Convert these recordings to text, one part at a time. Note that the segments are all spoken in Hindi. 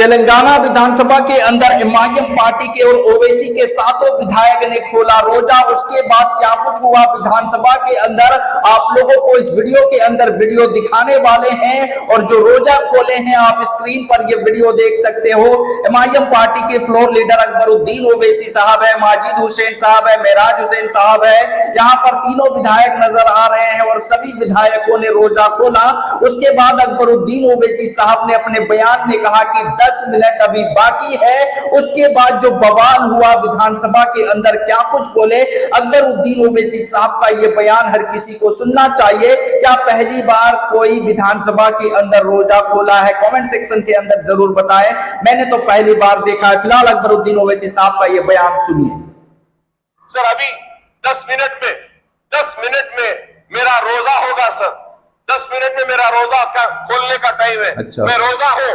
तेलंगाना विधानसभा के अंदर एमआईएम पार्टी के और ओवैसी के सातों विधायक ने खोला रोजा। उसके बाद क्या कुछ हुआ विधानसभा के अंदर, आप लोगों को इस वीडियो के अंदर वीडियो दिखाने वाले हैं। और जो रोजा खोले हैं आप स्क्रीन पर ये वीडियो देख सकते हो। एमआईएम पार्टी के फ्लोर लीडर अकबरुद्दीन ओवैसी साहब है, माजिद हुसैन साहब है, मेराज हुसैन साहब है, यहाँ पर तीनों विधायक नजर आ रहे हैं और सभी विधायकों ने रोजा खोला। उसके बाद अकबरुद्दीन ओवैसी साहब ने अपने बयान में कहा कि 10 मिनट अभी बाकी है। उसके बाद जो बवाल हुआ विधानसभा के अंदर, क्या कुछ बोले अकबरुद्दीन ओवैसी साहब का ये बयान हर किसी को सुनना चाहिए। क्या पहली बार कोई विधानसभा के अंदर रोजा खोला है? कमेंट सेक्शन के अंदर जरूर बताएं। मैंने तो पहली बार देखा है। फिलहाल अकबरुद्दीन ओवैसी साहब का ये बयान सुनिए। सर अभी 10 मिनट में मेरा रोजा होगा सर। 10 मिनट में मेरा रोजा खोलने का टाइम है। अच्छा। मैं रोजा हूं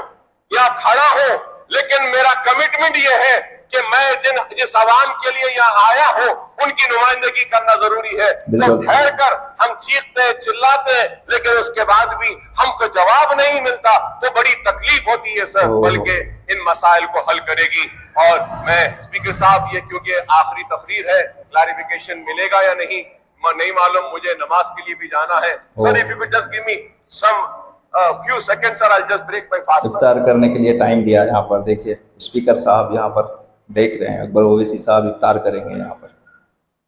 या खड़ा हूं, लेकिन मेरा कमिटमेंट यह है कि मैं जिस आवाम के लिए यहाँ आया हूं उनकी नुमाइंदगी करना जरूरी है। तो ठहर कर हम चीखते चिल्लाते, लेकिन उसके बाद भी हमको जवाब नहीं मिलता तो बड़ी तकलीफ होती है सर। बल्कि इन मसाइल को हल करेगी। और मैं स्पीकर साहब, ये क्योंकि आखिरी तकरीर है, क्लैरिफिकेशन मिलेगा या नहीं मालूम, मुझे नमाज के लिए भी जाना है। Sir if you could just give me some few seconds sir, I'll just break my fast। इफ्तार करने के लिए टाइम दिया। यहाँ पर देखिए स्पीकर साहब यहाँ पर देख रहे हैं, अकबर ओवैसी साहब इफ्तार करेंगे। यहाँ पर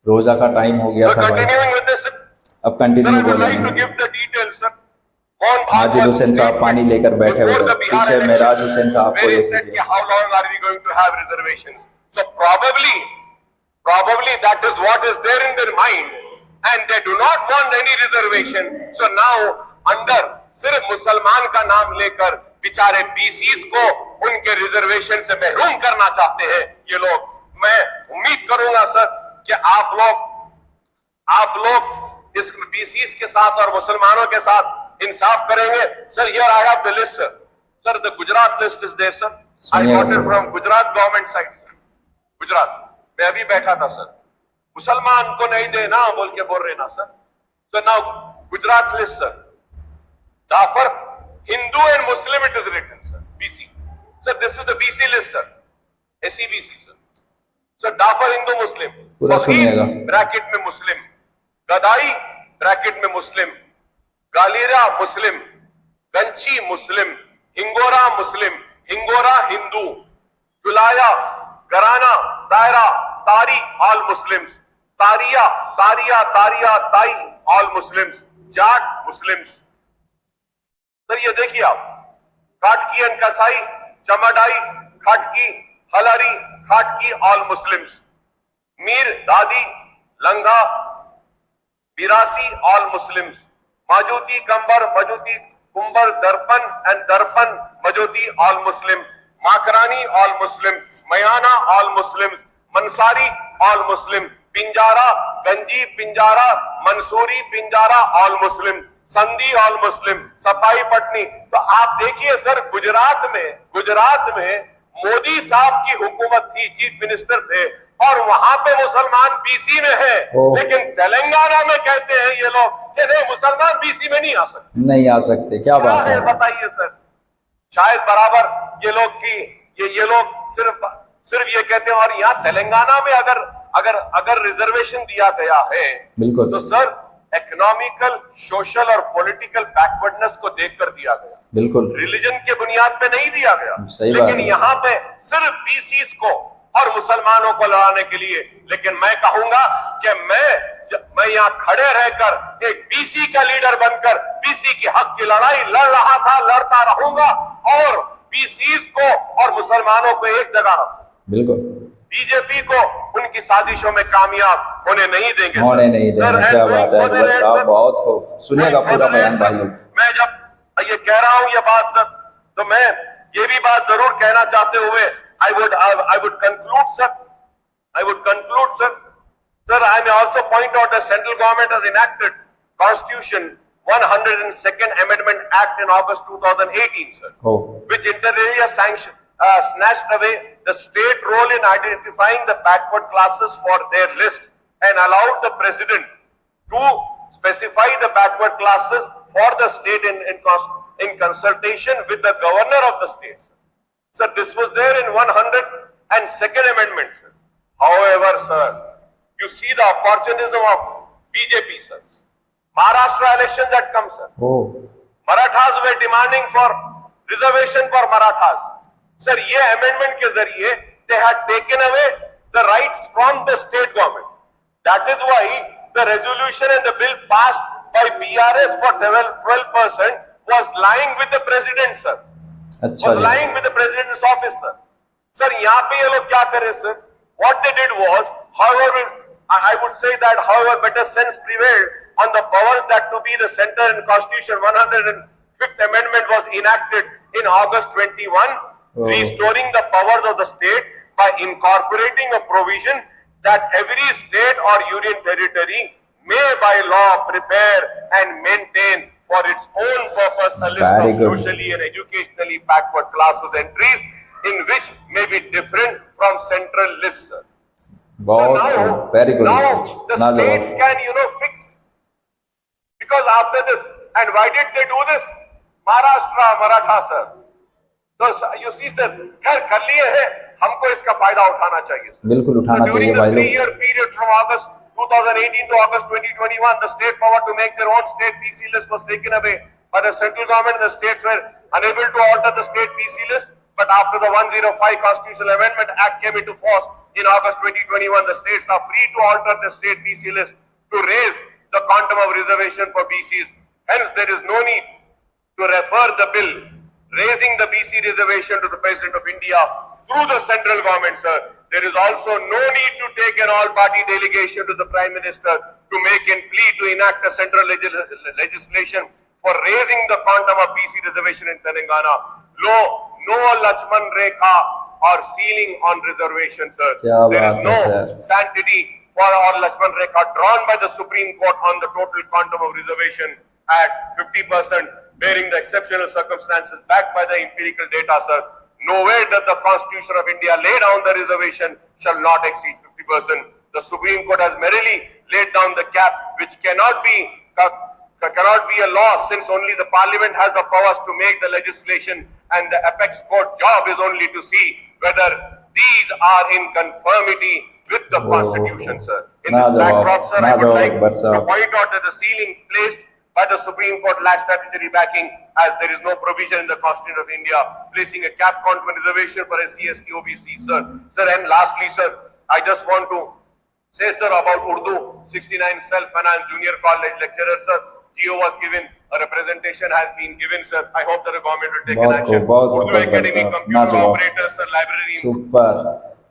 रोजा का टाइम हो गया था भाई, अब कंटिन्यू बोलेंगे। माजिद हुसैन साहब पानी लेकर बैठे हुए हैं, पीछे मेराज हुसैन साहब को देख लीजिए। How long are we going to have reservations? So probably that is what is there in their mind, and they do not want any reservation. So now under सिर्फ मुसलमान का नाम लेकर बेचारे बीसीस को उनके रिजर्वेशन से महरूम करना चाहते हैं ये लोग। मैं उम्मीद करूंगा सर कि आप लोग इस बीसीस के साथ और मुसलमानों के साथ इंसाफ करेंगे। Sir here I have the list sir, the Gujarat list is there sir. I got it from Gujarat government side. Gujarat में अभी बैठा था सर, मुसलमान को नहीं देना बोल के बोल रहे ना sir. So now Gujarat list sir, Dafar, Hindu and Muslim it is written, sir. BC. Sir, this is the BC list, sir. SEBC, sir. Sir, Dafar, Hindu, Muslim. Fakir, bracket में Muslim. Gadai, bracket में Muslim. Galira, Muslim. Ganchi, Muslim. Hingora, Muslim. Hingora, Hindu. Julaya, Garana, Daira, Tari, all Muslims. Tariya, Tai, all Muslims. Jat, Muslims. Sir ये देखिए आप, खाटकी एंड कसाई, चमड़ाई, खाटकी, हलारी, खाटकी, ऑल मुस्लिम्स। मीर, दादी, लंगा, बिरासी, ऑल मुस्लिम्स। माजूती, कंबर, मजूती, कुंबर, दर्पण एंड दर्पण, मजूती, all Muslim. Makrani, all Muslim. Mayana, all Muslims. Mansari, all Muslim. Pinjara, Ganji, Pinjara, Mansuri, Pinjara, all मुस्लिम। संधी, ऑल मुस्लिम। सफाई पटनी। तो आप देखिए सर, गुजरात में मोदी साहब की हुकूमत थी, चीफ मिनिस्टर थे, और वहां पे मुसलमान बीसी में है। लेकिन तेलंगाना में कहते हैं ये लोग कि नहीं, मुसलमान बीसी में नहीं आ सकते। क्या बात है बताइए सर। शायद बराबर ये लोग सिर्फ ये कहते हैं। और यहाँ तेलंगाना में अगर रिजर्वेशन दिया गया है, बिल्कुल, तो सर इकोनॉमिकल, सोशल और पॉलिटिकल बैकवर्डनेस को देखकर दिया गया, बिल्कुल, रिलीजन के बुनियाद पे नहीं दिया गया। लेकिन यहाँ पे सिर्फ बीसीस को और मुसलमानों को लड़ाने के लिए। लेकिन मैं कहूंगा कि मैं यहाँ खड़े रहकर एक बीसी का लीडर बनकर बीसी की हक की लड़ाई लड़ रहा था, लड़ता रहूंगा, और बीसीस को और मुसलमानों को एक जगह रखूंगा। बिल्कुल, बीजेपी को उनकी साजिशों में कामयाब होने नहीं देंगे। क्या बात है साहब, बहुत खूब। सुनिएगा पूरा बयान भाई लोग। मैं जब ये कह रहा हूं ये बात सर, तो मैं ये भी बात जरूर कहना चाहते हुए I would conclude sir. Sir, I may also point out the central government has enacted Constitution 102nd Amendment Act in August 2018, sir, which inter alia snatched away the state role in identifying the backward classes for their list and allowed the president to specify the backward classes for the state in consultation with the governor of the state. Sir, this was there in 102nd Amendment, sir. However, sir, you see the opportunism of BJP, sir. Maharashtra elections that come, sir. Oh. Marathas were demanding for reservation for Marathas. Sir, ये amendment के जरिए they had taken away the rights from the state government. That is why the resolution and the bill passed by BRS for 12% was lying with the president, sir. अच्छा Was lying with the president's office, sir. Sir, यहाँ पे ये लोग क्या करे, sir? What they did was, however, I would say that, however, better sense prevailed on the powers that to be the center in Constitution. 105th Amendment was enacted in August 21, restoring the powers of the state by incorporating a provision that every state or union territory may by law prepare and maintain for its own purpose a list Very of good. socially and educationally backward classes entries in which may be different from central lists, sir. बहुत very good Now speech the ना states जवाब can, fix. Because after this, and why did they do this? Maharashtra, Maratha, sir. So you see, sir, खैर कर लिए हैं, हमको इसका फायदा उठाना चाहिए, sir. बिल्कुल उठाना चाहिए During the भाई लोग 3-year period from August 2018 to August 2021, the state power to make their own state PC list was taken away by the central government. The states were unable to alter the state PC list. But after the 105 Constitutional Amendment Act came into force in August 2021, the states are free to alter the state BC list to raise the quantum of reservation for BCs. Hence, there is no need to refer the bill raising the BC reservation to the President of India through the central government, sir. There is also no need to take an all-party delegation to the Prime Minister to make and plea to enact a central legislation for raising the quantum of BC reservation in Telangana. No Lakshman Rekha or ceiling on reservation, sir. क्या There is बात no है, sir. sanctity for our Lakshman Rekha drawn by the Supreme Court on the total quantum of reservation at 50%, bearing the exceptional circumstances backed by the empirical data, sir. Nowhere does the Constitution of India lay down the reservation shall not exceed 50%. The Supreme Court has merely laid down the cap, which cannot be a law, since only the Parliament has the powers to make the legislation, and the apex court job is only to see whether these are in conformity with the Constitution, sir. In ना this जवाब, backdrop, sir, ना I would जवाब, like अकबर to साहब। point out that the ceiling placed by the Supreme Court lacks statutory backing, as there is no provision in the Constitution of India placing a cap quantum reservation for SC, ST, OBC, sir. Sir, and lastly, sir, I just want to say, sir, about Urdu 69 self-finance junior college lecturer, sir. GO was given, a representation has been given, sir. I hope that the government will take an action. बहुत Urdu खूब, Academy, सर। ना computer जवाब। operators, sir, library. सुपर।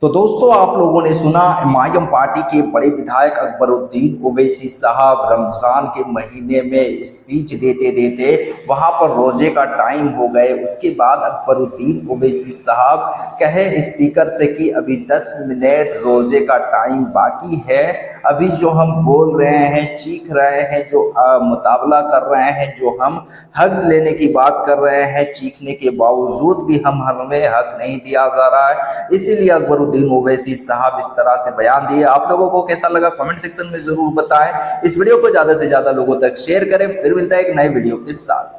तो दोस्तों आप लोगों ने सुना एमआईएम पार्टी के बड़े विधायक अकबरुद्दीन ओवैसी साहब रमजान के महीने में स्पीच देते देते वहां पर रोजे का टाइम हो गए। उसके बाद अकबरुद्दीन ओवैसी साहब कहे स्पीकर से कि अभी 10 मिनट रोजे का टाइम बाकी है, अभी जो हम बोल रहे हैं, चीख रहे हैं, जो मुकाबला कर रहे हैं, जो हम हक लेने की बात कर रहे हैं, चीखने के बावजूद भी हमें हक नहीं दिया जा रहा है। इसीलिए अकबरुद्दीन ओवैसी साहब इस तरह से बयान दिए। आप लोगों को कैसा लगा कमेंट सेक्शन में जरूर बताएं। इस वीडियो को ज्यादा से ज्यादा लोगों तक शेयर करें। फिर मिलता है एक नए वीडियो के साथ।